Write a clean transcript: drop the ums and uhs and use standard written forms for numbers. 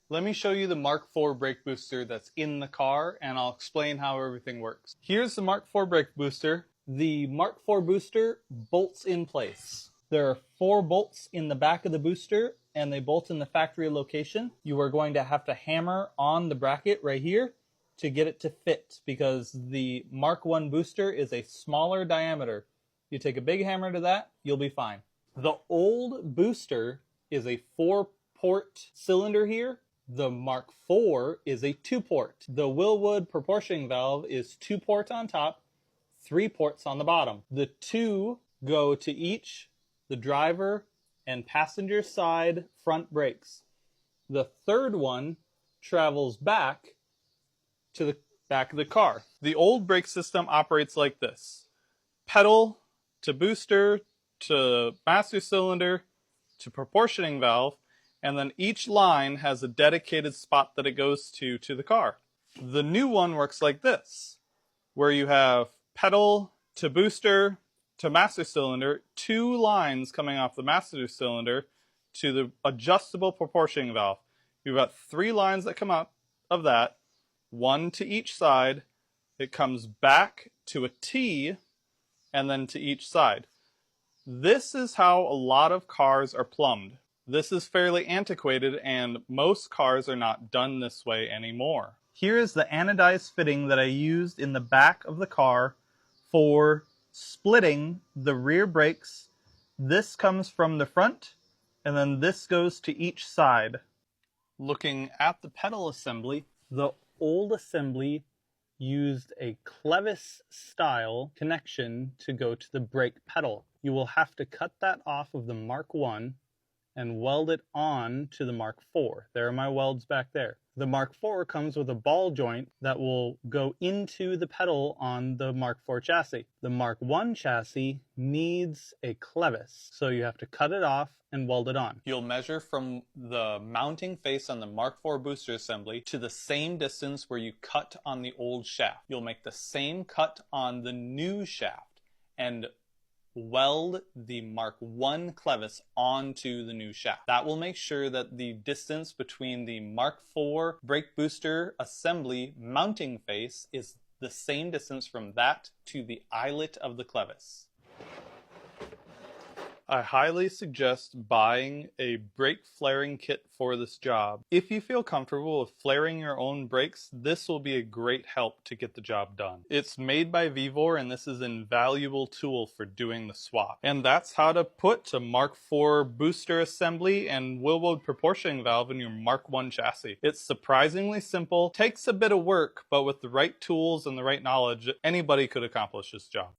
Let me show you the Mark IV brake booster that's in the car, and I'll explain how everything works. Here's the Mark IV brake booster. The Mark IV booster bolts in place. There are 4 bolts in the back of the booster, and they bolt in the factory location. You are going to have to hammer on the bracket right here to get it to fit, because the Mark I booster is a smaller diameter. You take a big hammer to that, you'll be fine. The old booster is a 4-port cylinder here. The Mark IV is a 2-port. The Wilwood proportioning valve is 2-port on top, 3 ports on the bottom. The 2 go to each the driver and passenger side front brakes. The 3rd one travels back to the back of the car. The old brake system operates like this: pedal to booster to master cylinder to proportioning valve, and then each line has a dedicated spot that it goes to the car. The new one works like this, where you have pedal to booster to master cylinder, 2 lines coming off the master cylinder to the adjustable proportioning valve. You've got 3 lines that come out of that, 1 to each side. It comes back to a T and then to each side. This is how a lot of cars are plumbed. This is fairly antiquated, and most cars are not done this way anymore. Here is the anodized fitting that I used in the back of the car for splitting the rear brakes. This comes from the front, and then this goes to each side. Looking at the pedal assembly, the old assembly used a clevis style connection to go to the brake pedal. You will have to cut that off of the Mark I and weld it on to the Mark IV. There are my welds back there. The Mark IV comes with a ball joint that will go into the pedal on the Mark IV chassis. The Mark I chassis needs a clevis, so you have to cut it off and weld it on. You'll measure from the mounting face on the Mark IV booster assembly to the same distance where you cut on the old shaft. You'll make the same cut on the new shaft and weld the Mark I clevis onto the new shaft. That will make sure that the distance between the Mark IV brake booster assembly mounting face is the same distance from that to the eyelet of the clevis. I highly suggest buying a brake flaring kit for this job. If you feel comfortable with flaring your own brakes, this will be a great help to get the job done. It's made by Vevor, and this is an invaluable tool for doing the swap. And that's how to put a Mark IV booster assembly and Wilwood proportioning valve in your Mark I chassis. It's surprisingly simple, takes a bit of work, but with the right tools and the right knowledge, anybody could accomplish this job.